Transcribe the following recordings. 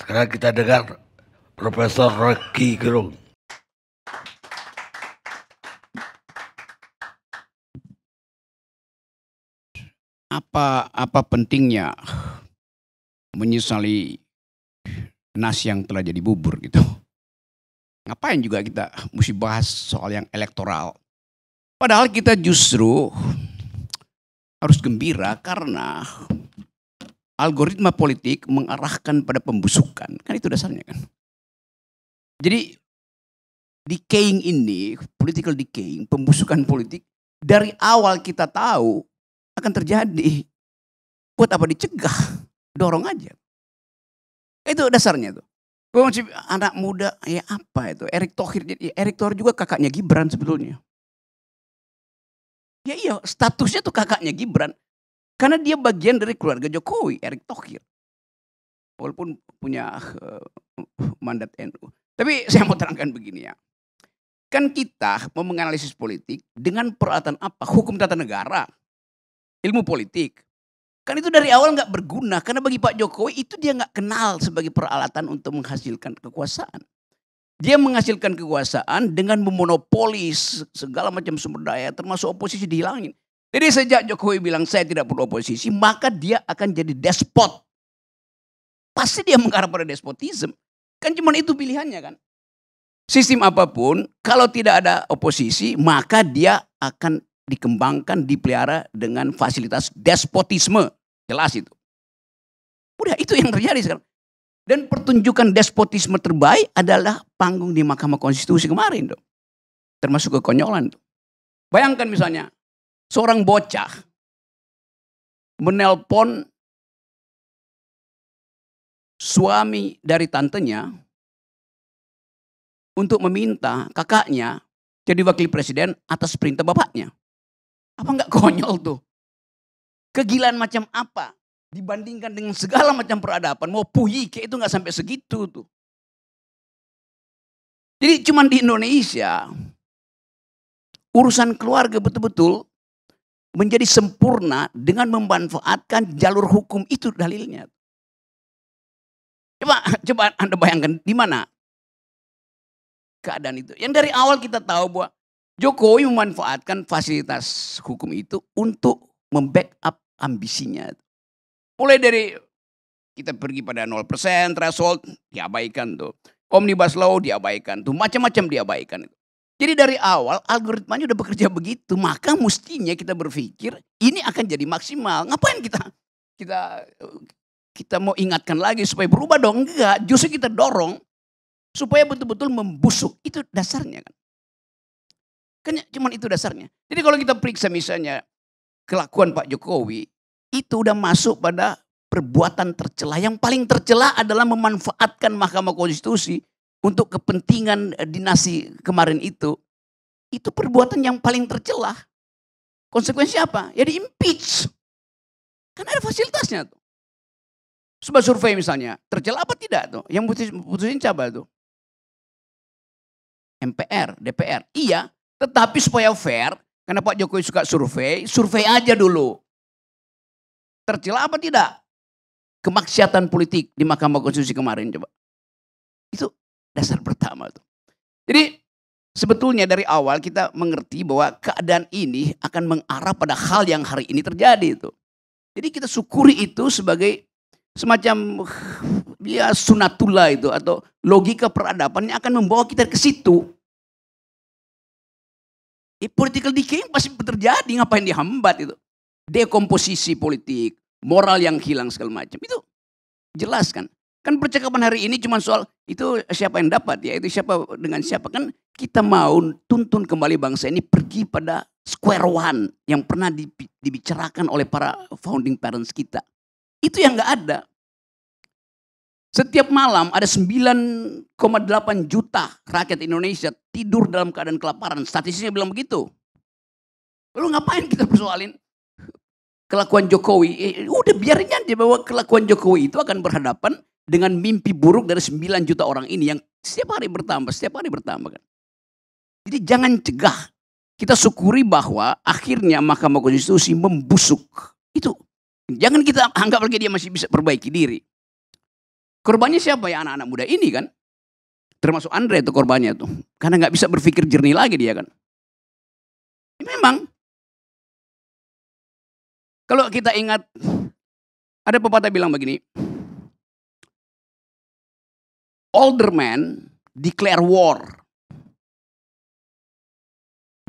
Sekarang kita dengar Profesor Rocky Gerung. Apa pentingnya menyesali nasi yang telah jadi bubur gitu. Ngapain juga kita mesti bahas soal yang elektoral. Padahal kita justru harus gembira karena algoritma politik mengarahkan pada pembusukan. Kan itu dasarnya kan. Jadi decaying ini, political decaying, pembusukan politik dari awal kita tahu akan terjadi. Buat apa dicegah? Dorong aja. Itu dasarnya tuh. Gue masih anak muda, ya apa itu? Erick Thohir juga kakaknya Gibran sebetulnya. Ya iya, statusnya tuh kakaknya Gibran. Karena dia bagian dari keluarga Jokowi, Erick Thohir. Walaupun punya mandat NU. Tapi saya mau terangkan begini ya. Kan kita mau menganalisis politik dengan peralatan apa? Hukum tata negara, ilmu politik. Kan itu dari awal nggak berguna. Karena bagi Pak Jokowi itu dia nggak kenal sebagai peralatan untuk menghasilkan kekuasaan. Dia menghasilkan kekuasaan dengan memonopolis segala macam sumber daya termasuk oposisi dihilangin. Jadi sejak Jokowi bilang saya tidak perlu oposisi, maka dia akan jadi despot. Pasti dia mengarah pada despotisme. Kan cuma itu pilihannya kan. Sistem apapun kalau tidak ada oposisi maka dia akan dikembangkan, dipelihara dengan fasilitas despotisme. Jelas itu. Udah itu yang terjadi sekarang. Dan pertunjukan despotisme terbaik adalah panggung di Mahkamah Konstitusi kemarin tuh. Termasuk kekonyolan tuh. Bayangkan misalnya seorang bocah menelpon suami dari tantenya untuk meminta kakaknya jadi wakil presiden atas perintah bapaknya. Apa enggak konyol tuh? Kegilaan macam apa? Dibandingkan dengan segala macam peradaban. Mau Puyike itu enggak sampai segitu tuh. Jadi cuman di Indonesia urusan keluarga betul-betul menjadi sempurna dengan memanfaatkan jalur hukum itu dalilnya. Coba Anda bayangkan di mana keadaan itu. Yang dari awal kita tahu bahwa Jokowi memanfaatkan fasilitas hukum itu untuk membackup ambisinya. Mulai dari kita pergi pada 0% threshold diabaikan tuh. Omnibus Law diabaikan tuh. Macam-macam diabaikan. Jadi dari awal algoritmanya udah bekerja begitu. Maka mestinya kita berpikir ini akan jadi maksimal. Ngapain kita mau ingatkan lagi supaya berubah dong? Enggak. Justru kita dorong supaya betul-betul membusuk. Itu dasarnya kan. Kan cuman itu dasarnya. Jadi kalau kita periksa misalnya kelakuan Pak Jokowi, itu udah masuk pada perbuatan tercela. Yang paling tercela adalah memanfaatkan Mahkamah Konstitusi untuk kepentingan dinasti kemarin itu. Itu perbuatan yang paling tercela. Konsekuensinya apa? Ya di-impeach. Kan ada fasilitasnya tuh. Coba survei misalnya, tercela apa tidak tuh? Yang putusin siapa tuh? MPR, DPR. Iya. Tetapi supaya fair, karena Pak Jokowi suka survei aja dulu. Tercela apa tidak? Kemaksiatan politik di Mahkamah Konstitusi kemarin coba. Itu dasar pertama tuh. Jadi sebetulnya dari awal kita mengerti bahwa keadaan ini akan mengarah pada hal yang hari ini terjadi itu. Jadi kita syukuri itu sebagai semacam ya sunatullah itu atau logika peradaban yang akan membawa kita ke situ. Political decay pasti terjadi, ngapain dihambat itu. Dekomposisi politik, moral yang hilang segala macam. Itu jelas kan. Kan percakapan hari ini cuma soal itu siapa yang dapat ya, itu siapa dengan siapa. Kan kita mau tuntun kembali bangsa ini pergi pada square one yang pernah dibicarakan oleh para founding parents kita. Itu yang gak ada. Setiap malam ada 9,8 juta rakyat Indonesia tidur dalam keadaan kelaparan. Statistiknya bilang begitu. Lalu ngapain kita persoalin kelakuan Jokowi? Udah biarin aja bahwa kelakuan Jokowi itu akan berhadapan dengan mimpi buruk dari 9 juta orang ini yang setiap hari bertambah kan. Jadi jangan cegah. Kita syukuri bahwa akhirnya Mahkamah Konstitusi membusuk. Itu. Jangan kita anggap lagi dia masih bisa perbaiki diri. Korbannya siapa ya? Anak-anak muda ini kan. Termasuk Andre itu korbannya tuh. Karena nggak bisa berpikir jernih lagi dia kan. Memang. Kalau kita ingat, ada pepatah bilang begini. Older men declare war.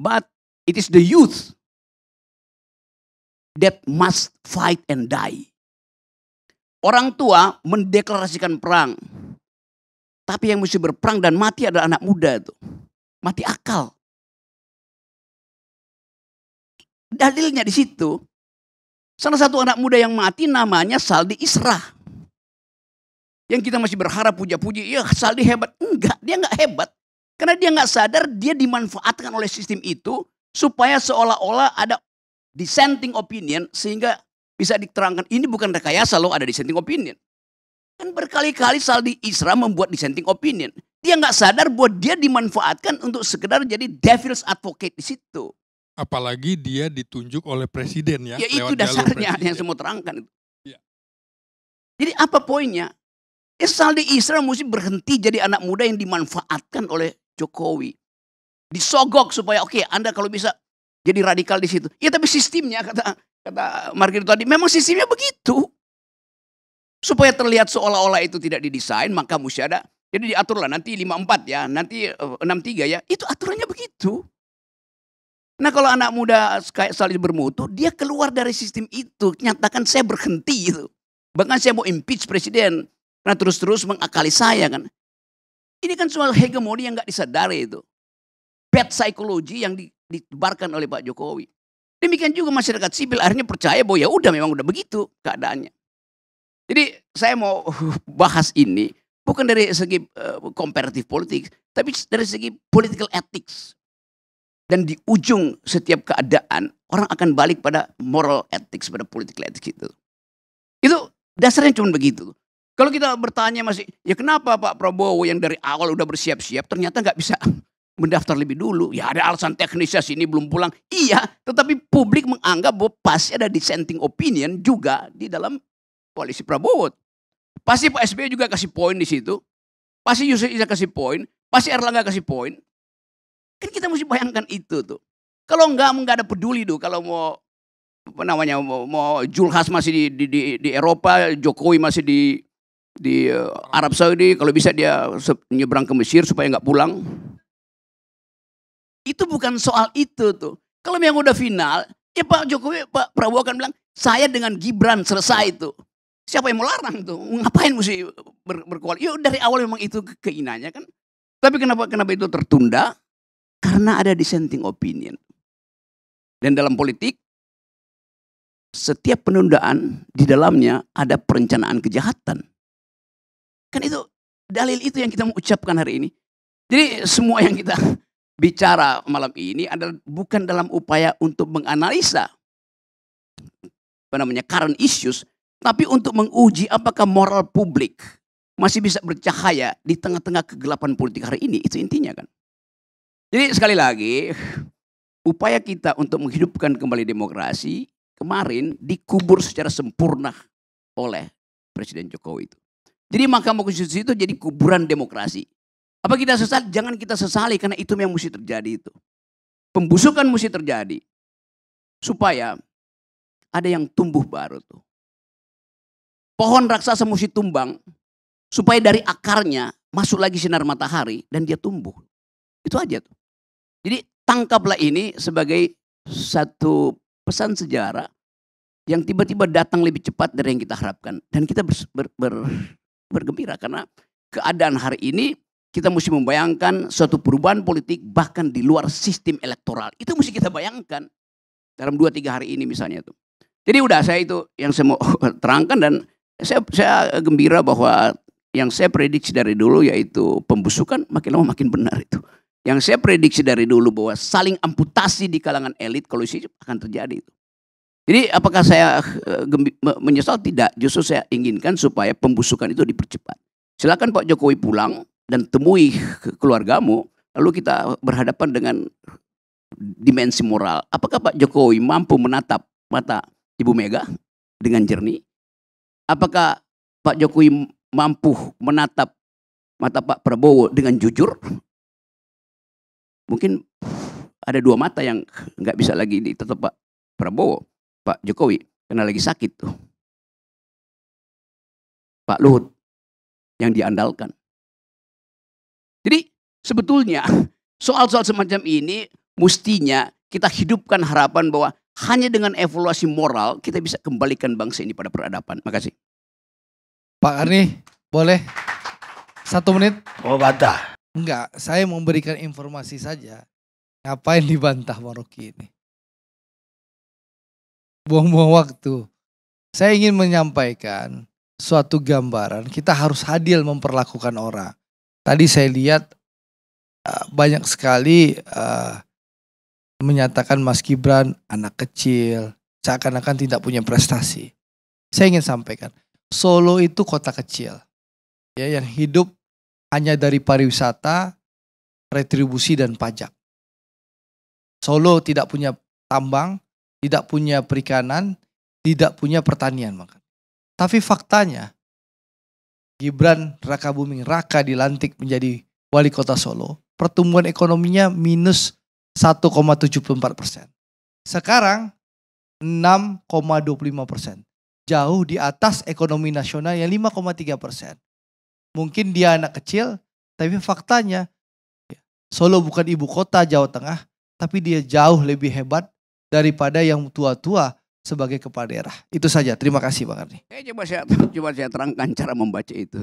But it is the youth that must fight and die. Orang tua mendeklarasikan perang. Tapi yang mesti berperang dan mati adalah anak muda itu. Mati akal. Dalilnya di situ. Salah satu anak muda yang mati namanya Saldi Isra. Yang kita masih berharap puja-puji, ya Saldi hebat. Enggak, dia enggak hebat. Karena dia enggak sadar dia dimanfaatkan oleh sistem itu. Supaya seolah-olah ada dissenting opinion. Sehingga bisa diterangkan ini bukan rekayasa loh ada dissenting opinion. Kan berkali-kali Saldi Isra membuat dissenting opinion. Dia nggak sadar bahwa dia dimanfaatkan untuk sekedar jadi devil's advocate di situ. Apalagi dia ditunjuk oleh presiden ya. Ya itu dasarnya yang saya mau terangkan. Ya. Jadi apa poinnya? Saldi Isra mesti berhenti jadi anak muda yang dimanfaatkan oleh Jokowi. Disogok supaya oke, Anda kalau bisa jadi radikal di situ. Ya tapi sistemnya kata Margito tadi memang sistemnya begitu. Supaya terlihat seolah-olah itu tidak didesain, maka mesti ada. Jadi diaturlah nanti 54 ya, nanti 63 ya. Itu aturannya begitu. Nah kalau anak muda kayak Saldi bermutu, dia keluar dari sistem itu. Nyatakan saya berhenti itu. Bahkan saya mau impeach presiden. Karena terus-terus mengakali saya kan. Ini kan soal hegemoni yang gak disadari itu. Bad psychology yang ditebarkan oleh Pak Jokowi. Demikian juga masyarakat sipil akhirnya percaya bahwa ya udah memang udah begitu keadaannya. Jadi saya mau bahas ini bukan dari segi comparative politik, tapi dari segi political ethics. Dan di ujung setiap keadaan orang akan balik pada moral ethics, pada political ethics itu. Itu dasarnya cuma begitu. Kalau kita bertanya masih, ya kenapa Pak Prabowo yang dari awal udah bersiap-siap ternyata nggak bisa mendaftar lebih dulu? Ya ada alasan teknisnya sini belum pulang. Iya, tetapi publik menganggap bahwa pasti ada dissenting opinion juga di dalam koalisi Prabowo. Pasti Pak SBY juga kasih poin di situ. Pasti Yusuf Isa kasih poin. Pasti Erlangga kasih poin. Kan kita mesti bayangkan itu tuh. Kalau enggak ada peduli tuh. Kalau mau apa namanya mau Julhas masih di Eropa, Jokowi masih di Arab Saudi. Kalau bisa dia nyebrang ke Mesir supaya nggak pulang. Itu bukan soal itu tuh. Kalau yang udah final, ya Pak Jokowi, Pak Prabowo akan bilang saya dengan Gibran selesai itu. Siapa yang mau larang tuh? Ngapain mesti berkoalisi? Ya dari awal memang itu keinginannya kan. Tapi kenapa itu tertunda? Karena ada dissenting opinion. Dan dalam politik, setiap penundaan di dalamnya ada perencanaan kejahatan. Kan itu dalil itu yang kita mau ucapkan hari ini. Jadi semua yang kita bicara malam ini adalah bukan dalam upaya untuk menganalisa current issues. Tapi untuk menguji apakah moral publik masih bisa bercahaya di tengah-tengah kegelapan politik hari ini. Itu intinya kan. Jadi sekali lagi, upaya kita untuk menghidupkan kembali demokrasi kemarin dikubur secara sempurna oleh Presiden Jokowi itu. Jadi Mahkamah Konstitusi itu jadi kuburan demokrasi. Apa kita sesal? Jangan kita sesali karena itu yang mesti terjadi itu. Pembusukan mesti terjadi. Supaya ada yang tumbuh baru tuh. Pohon raksasa mesti tumbang supaya dari akarnya masuk lagi sinar matahari dan dia tumbuh. Itu aja tuh. Jadi tangkaplah ini sebagai satu pesan sejarah yang tiba-tiba datang lebih cepat dari yang kita harapkan. Dan kita bergembira karena keadaan hari ini kita mesti membayangkan suatu perubahan politik bahkan di luar sistem elektoral. Itu mesti kita bayangkan dalam 2-3 hari ini misalnya tuh. Jadi udah saya itu yang saya mau terangkan dan saya gembira bahwa yang saya prediksi dari dulu yaitu pembusukan makin lama makin benar itu. Yang saya prediksi dari dulu bahwa saling amputasi di kalangan elit kolusi akan terjadi itu. Jadi apakah saya menyesal? Tidak. Justru saya inginkan supaya pembusukan itu dipercepat. Silakan Pak Jokowi pulang dan temui keluargamu. Lalu kita berhadapan dengan dimensi moral. Apakah Pak Jokowi mampu menatap mata Ibu Mega dengan jernih? Apakah Pak Jokowi mampu menatap mata Pak Prabowo dengan jujur, mungkin ada dua mata yang nggak bisa lagi ditatap Pak Prabowo, Pak Jokowi, karena lagi sakit tuh. Pak Luhut yang diandalkan. Jadi sebetulnya soal-soal semacam ini mestinya kita hidupkan harapan bahwa hanya dengan evaluasi moral kita bisa kembalikan bangsa ini pada peradaban. Makasih. Pak Karni, boleh 1 menit? Mau bantah? Enggak, saya mau memberikan informasi saja. Ngapain dibantah Maroki ini? Buang-buang waktu. Saya ingin menyampaikan suatu gambaran, kita harus adil memperlakukan orang. Tadi saya lihat banyak sekali menyatakan Mas Gibran anak kecil, seakan-akan tidak punya prestasi. Saya ingin sampaikan, Solo itu kota kecil, ya, yang hidup hanya dari pariwisata, retribusi dan pajak. Solo tidak punya tambang, tidak punya perikanan, tidak punya pertanian. Tapi faktanya, Gibran Rakabuming Raka dilantik menjadi wali kota Solo, pertumbuhan ekonominya minus 1,74%. Sekarang 6,25%. Jauh di atas ekonomi nasional yang 5,3%. Mungkin dia anak kecil, tapi faktanya Solo bukan ibu kota Jawa Tengah, tapi dia jauh lebih hebat daripada yang tua-tua sebagai kepala daerah. Itu saja. Terima kasih Bang Karni. Coba saya terangkan cara membaca itu.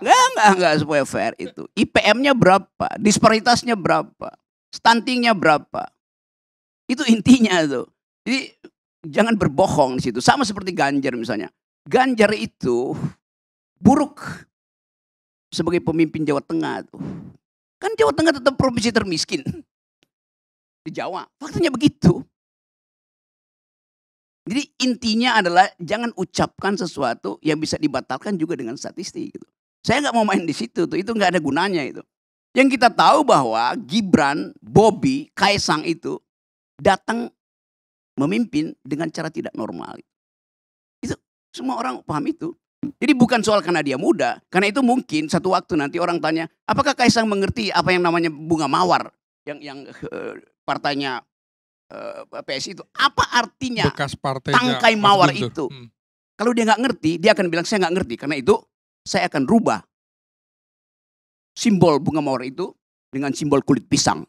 Enggak supaya fair itu. IPM-nya berapa? Disparitasnya berapa? Stuntingnya berapa? Itu intinya tuh. Jadi jangan berbohong di situ. Sama seperti Ganjar misalnya. Ganjar itu buruk sebagai pemimpin Jawa Tengah tuh. Kan Jawa Tengah tetap provinsi termiskin di Jawa. Faktanya begitu. Jadi intinya adalah jangan ucapkan sesuatu yang bisa dibatalkan juga dengan statistik gitu. Saya nggak mau main di situ tuh, itu nggak ada gunanya itu. Yang kita tahu bahwa Gibran, Bobi, Kaisang itu datang memimpin dengan cara tidak normal. Itu semua orang paham itu. Jadi bukan soal karena dia muda, karena itu mungkin satu waktu nanti orang tanya, apakah Kaisang mengerti apa yang namanya bunga mawar yang partainya PSI itu, apa artinya Bekas partainya tangkai Mas mawar Guntur. itu? Kalau dia nggak ngerti, dia akan bilang saya nggak ngerti. Karena itu saya akan rubah simbol bunga mawar itu dengan simbol kulit pisang.